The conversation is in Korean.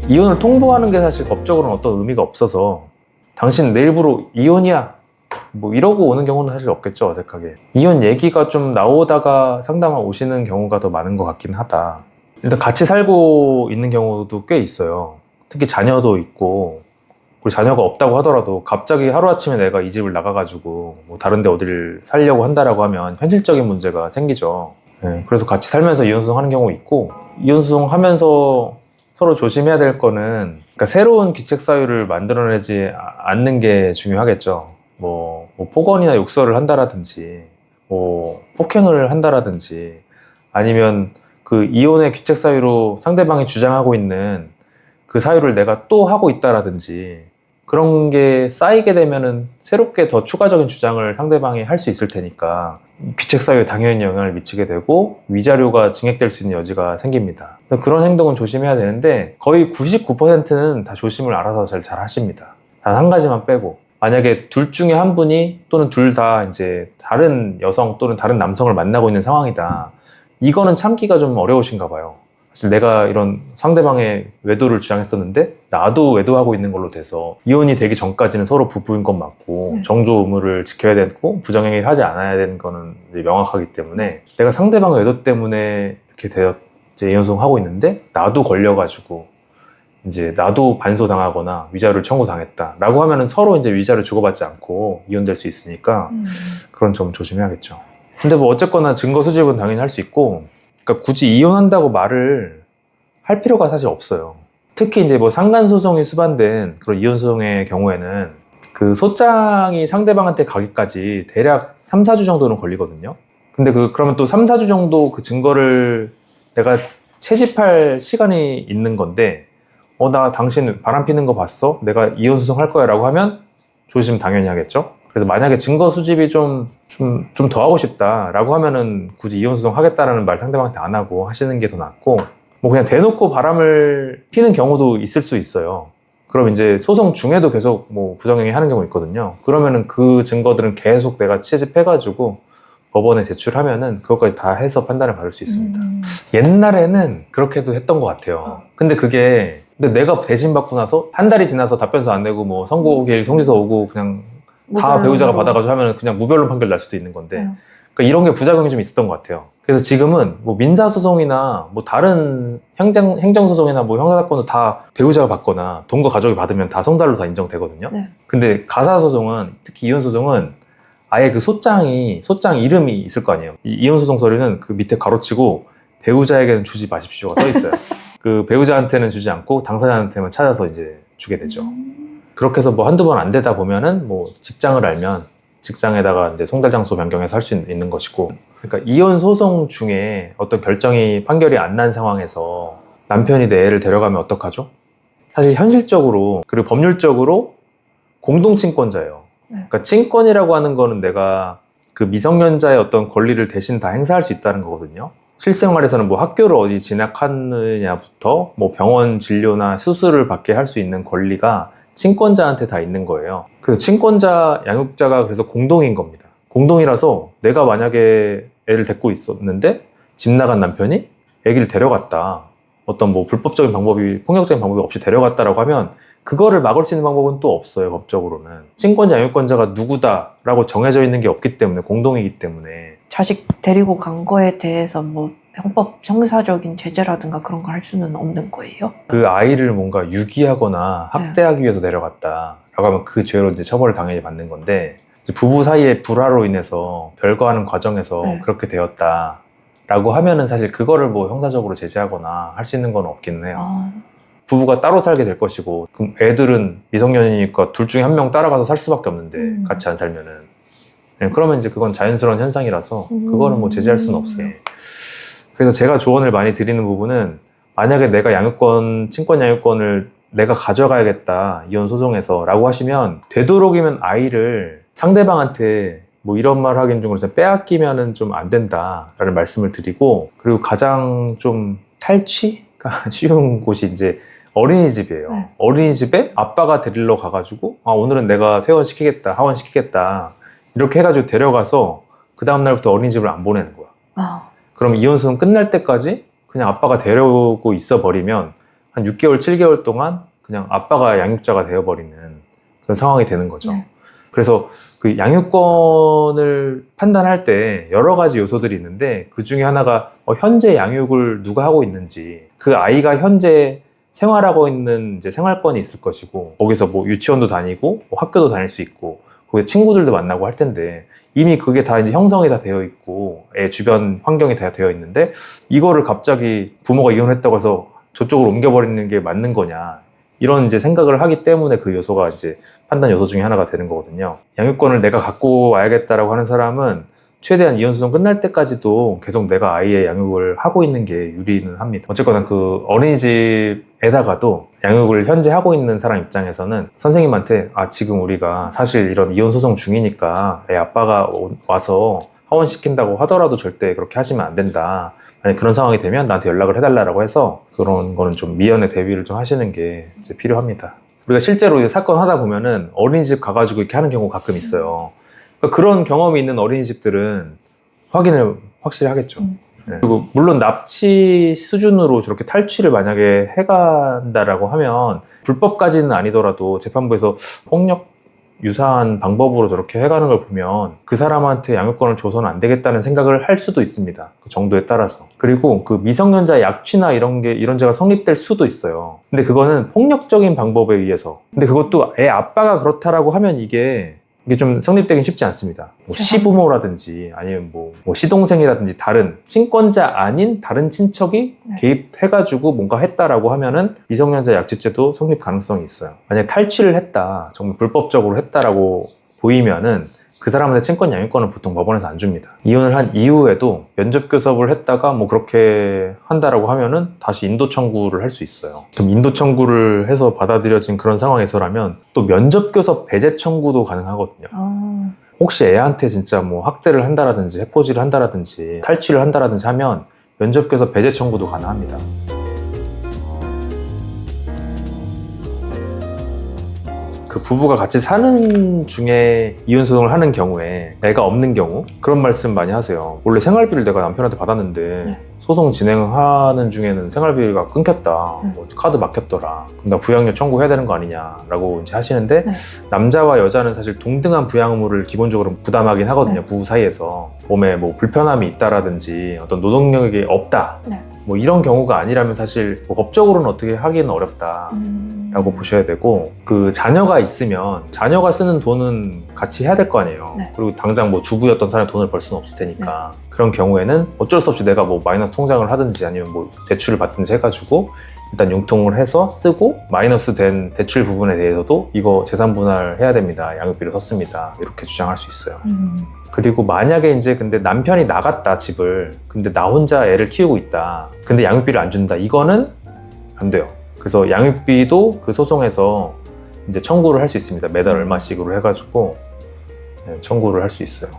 이혼을 통보하는 게 사실 법적으로는 어떤 의미가 없어서 당신 내 일부러 이혼이야 뭐 이러고 오는 경우는 사실 없겠죠. 어색하게 이혼 얘기가 좀 나오다가 상담원 오시는 경우가 더 많은 것 같긴 하다. 일단 같이 살고 있는 경우도 꽤 있어요. 특히 자녀도 있고, 그리고 자녀가 없다고 하더라도 갑자기 하루아침에 내가 이 집을 나가가지고 뭐 다른 데 어디를 살려고 한다라고 하면 현실적인 문제가 생기죠. 네, 그래서 같이 살면서 이혼소송 하는 경우 있고, 이혼소송 하면서 서로 조심해야 될 거는, 그러니까 새로운 귀책 사유를 만들어내지 않는 게 중요하겠죠. 뭐 폭언이나 욕설을 한다라든지, 뭐 폭행을 한다라든지, 아니면 그 이혼의 귀책 사유로 상대방이 주장하고 있는 그 사유를 내가 또 하고 있다라든지, 그런 게 쌓이게 되면은 새롭게 더 추가적인 주장을 상대방이 할 수 있을 테니까 귀책 사유에 당연히 영향을 미치게 되고 위자료가 증액될 수 있는 여지가 생깁니다. 그런 행동은 조심해야 되는데 거의 99%는 다 조심을 알아서 잘 하십니다. 단 한 가지만 빼고, 만약에 둘 중에 한 분이 또는 둘 다 이제 다른 여성 또는 다른 남성을 만나고 있는 상황이다. 이거는 참기가 좀 어려우신가 봐요. 사실 내가 이런 상대방의 외도를 주장했었는데 나도 외도하고 있는 걸로 돼서 이혼이 되기 전까지는 서로 부부인 건 맞고 정조 의무를 지켜야 되고 부정행위를 하지 않아야 되는 거는 이제 명확하기 때문에, 내가 상대방의 외도 때문에 이렇게 이제 이혼소송 하고 있는데 나도 걸려가지고 이제 나도 반소당하거나 위자료를 청구당했다라고 하면은 서로 이제 위자료 주고받지 않고 이혼될 수 있으니까 그런 점 조심해야겠죠. 근데 뭐 어쨌거나 증거 수집은 당연히 할 수 있고, 그러니까 굳이 이혼한다고 말을 할 필요가 사실 없어요. 특히 이제 뭐 상간소송이 수반된 그런 이혼소송의 경우에는 그 소장이 상대방한테 가기까지 대략 3, 4주 정도는 걸리거든요. 근데 그러면 또 3, 4주 정도 그 증거를 내가 채집할 시간이 있는 건데, 나 당신 바람 피는 거 봤어? 내가 이혼소송 할 거야 라고 하면 조심 당연히 하겠죠. 그래서 만약에 증거 수집이 좀 더 하고 싶다라고 하면은 굳이 이혼소송 하겠다라는 말 상대방한테 안 하고 하시는 게 더 낫고, 뭐 그냥 대놓고 바람을 피는 경우도 있을 수 있어요. 그럼 이제 소송 중에도 계속 뭐 부정행위 하는 경우 있거든요. 그러면은 그 증거들은 계속 내가 채집해가지고 법원에 제출하면은 그것까지 다 해서 판단을 받을 수 있습니다. 옛날에는 그렇게도 했던 것 같아요. 근데 내가 대신 받고 나서 한 달이 지나서 답변서 안 내고 뭐 선고기일 통지서 오고 그냥 다 배우자가 받아가지고 하면 그냥 무변론 판결 날 수도 있는 건데, 그러니까 이런 게 부작용이 좀 있었던 것 같아요. 그래서 지금은 뭐 민사소송이나 뭐 다른 행정소송이나 뭐 형사사건도 다 배우자가 받거나 동거 가족이 받으면 다 송달로 다 인정되거든요. 네. 근데 가사소송은, 특히 이혼소송은 아예 그 소장 이름이 있을 거 아니에요. 이혼소송 서류는 그 밑에 가로치고 배우자에게는 주지 마십시오가 써 있어요. 그 배우자한테는 주지 않고 당사자한테만 찾아서 이제 주게 되죠. 그렇게 해서 뭐 한두 번 안 되다 보면은 뭐 직장을 알면 직장에다가 이제 송달 장소 변경해서 할 수 있는 것이고, 그러니까 이혼 소송 중에 어떤 판결이 안 난 상황에서 남편이 내 애를 데려가면 어떡하죠? 사실 현실적으로 그리고 법률적으로 공동친권자예요. 그러니까 친권이라고 하는 거는 내가 그 미성년자의 어떤 권리를 대신 다 행사할 수 있다는 거거든요. 실생활에서는 뭐 학교를 어디 진학하느냐부터 뭐 병원 진료나 수술을 받게 할 수 있는 권리가 친권자한테 다 있는 거예요. 그래서 친권자, 양육자가 그래서 공동인 겁니다. 공동이라서 내가 만약에 애를 데리고 있었는데 집 나간 남편이 애기를 데려갔다, 어떤 뭐 불법적인 방법이, 폭력적인 방법이 없이 데려갔다라고 하면 그거를 막을 수 있는 방법은 또 없어요. 법적으로는 친권자, 양육권자가 누구다라고 정해져 있는 게 없기 때문에, 공동이기 때문에. 자식 데리고 간 거에 대해서 뭐 형법 형사적인 제재라든가 그런 걸 할 수는 없는 거예요? 그 아이를 뭔가 유기하거나 학대하기 위해서 데려갔다라고 하면 그 죄로 이제 처벌을 당연히 받는 건데, 이제 부부 사이의 불화로 인해서 별거하는 과정에서 그렇게 되었다라고 하면은 사실 그거를 뭐 형사적으로 제재하거나 할 수 있는 건 없기는 해요. 부부가 따로 살게 될 것이고, 그럼 애들은 미성년이니까 둘 중에 한 명 따라가서 살 수밖에 없는데 같이 안 살면은. 그러면 이제 그건 자연스러운 현상이라서 그거는 뭐 제재할 수는 없어요. 그래서 제가 조언을 많이 드리는 부분은, 만약에 내가 친권 양육권을 내가 가져가야겠다 이혼 소송에서 라고 하시면, 되도록이면 아이를 상대방한테 뭐 이런 말 하긴 좀 그래서 빼앗기면은 좀 안 된다라는 말씀을 드리고, 그리고 가장 좀 탈취가 쉬운 곳이 이제 어린이집이에요. 어린이집에 아빠가 데리러 가가지고 오늘은 내가 퇴원시키겠다, 하원시키겠다 이렇게 해가지고 데려가서 그 다음날부터 어린이집을 안 보내는 거야. 그럼 이혼소송 끝날 때까지 그냥 아빠가 데려오고 있어 버리면 한 6개월, 7개월 동안 그냥 아빠가 양육자가 되어버리는 그런 상황이 되는 거죠. 네. 그래서 그 양육권을 판단할 때 여러 가지 요소들이 있는데 그 중에 하나가 현재 양육을 누가 하고 있는지, 그 아이가 현재 생활하고 있는 이제 생활권이 있을 것이고, 거기서 뭐 유치원도 다니고 뭐 학교도 다닐 수 있고 거기 친구들도 만나고 할 텐데, 이미 그게 다 이제 형성이 다 되어 있고 애 주변 환경이 다 되어 있는데 이거를 갑자기 부모가 이혼했다고 해서 저쪽으로 옮겨버리는 게 맞는 거냐, 이런 이제 생각을 하기 때문에 그 요소가 이제 판단 요소 중에 하나가 되는 거거든요. 양육권을 내가 갖고 와야겠다라고 하는 사람은 최대한 이혼 소송 끝날 때까지도 계속 내가 아이의 양육을 하고 있는 게 유리는 합니다. 어쨌거나 그 어린이집에다가도 양육을 현재 하고 있는 사람 입장에서는 선생님한테 지금 우리가 사실 이런 이혼 소송 중이니까 애 아빠가 와서 하원시킨다고 하더라도 절대 그렇게 하시면 안 된다. 만약 그런 상황이 되면 나한테 연락을 해달라고 해서 그런 거는 좀 미연에 대비를 좀 하시는 게 이제 필요합니다. 우리가 실제로 사건 하다 보면은 어린이집 가가지고 이렇게 하는 경우가 가끔 있어요. 그러니까 그런 경험이 있는 어린이집들은 확인을 확실히 하겠죠. 네. 그리고 물론 납치 수준으로 저렇게 탈취를 만약에 해간다라고 하면 불법까지는 아니더라도 재판부에서 폭력 유사한 방법으로 저렇게 해가는 걸 보면 그 사람한테 양육권을 줘서는 안 되겠다는 생각을 할 수도 있습니다. 그 정도에 따라서. 그리고 그 미성년자 약취나 이런 죄가 성립될 수도 있어요. 근데 그거는 폭력적인 방법에 의해서. 근데 그것도 애 아빠가 그렇다라고 하면 이게 좀 성립되긴 쉽지 않습니다. 뭐 시부모라든지 아니면 뭐 시동생이라든지 다른 친권자 아닌 다른 친척이 개입해가지고 뭔가 했다라고 하면은 미성년자 약취죄도 성립 가능성이 있어요. 만약에 탈취를 했다, 정말 불법적으로 했다라고 보이면은 그 사람한테 친권 양육권을 보통 법원에서 안 줍니다. 이혼을 한 이후에도 면접교섭을 했다가 뭐 그렇게 한다라고 하면은 다시 인도 청구를 할 수 있어요. 그럼 인도 청구를 해서 받아들여진 그런 상황에서라면 또 면접교섭 배제 청구도 가능하거든요. 혹시 애한테 진짜 뭐 학대를 한다라든지 해코지를 한다라든지 탈취를 한다라든지 하면 면접교섭 배제 청구도 가능합니다. 그 부부가 같이 사는 중에 이혼 소송을 하는 경우에 애가 없는 경우 그런 말씀 많이 하세요. 원래 생활비를 내가 남편한테 받았는데 소송 진행하는 중에는 생활비가 끊겼다, 뭐 카드 막혔더라, 그럼 나 부양료 청구해야 되는 거 아니냐라고 이제 하시는데, 남자와 여자는 사실 동등한 부양 의무를 기본적으로 부담하긴 하거든요. 부부 사이에서 몸에 뭐 불편함이 있다라든지 어떤 노동력이 없다, 뭐 이런 경우가 아니라면 사실 뭐 법적으로는 어떻게 하기는 어렵다라고 보셔야 되고, 그 자녀가 있으면 자녀가 쓰는 돈은 같이 해야 될 거 아니에요. 그리고 당장 뭐 주부였던 사람이 돈을 벌 수는 없을 테니까 그런 경우에는 어쩔 수 없이 내가 뭐 마이너스 통장을 하든지 아니면 뭐 대출을 받든지 해가지고 일단 융통을 해서 쓰고, 마이너스 된 대출 부분에 대해서도 이거 재산 분할해야 됩니다, 양육비를 썼습니다, 이렇게 주장할 수 있어요. 그리고 만약에 이제 근데 남편이 나갔다 집을, 근데 나 혼자 애를 키우고 있다, 근데 양육비를 안 준다, 이거는 안 돼요. 그래서 양육비도 그 소송에서 이제 청구를 할 수 있습니다. 매달 얼마씩으로 해가지고 청구를 할 수 있어요.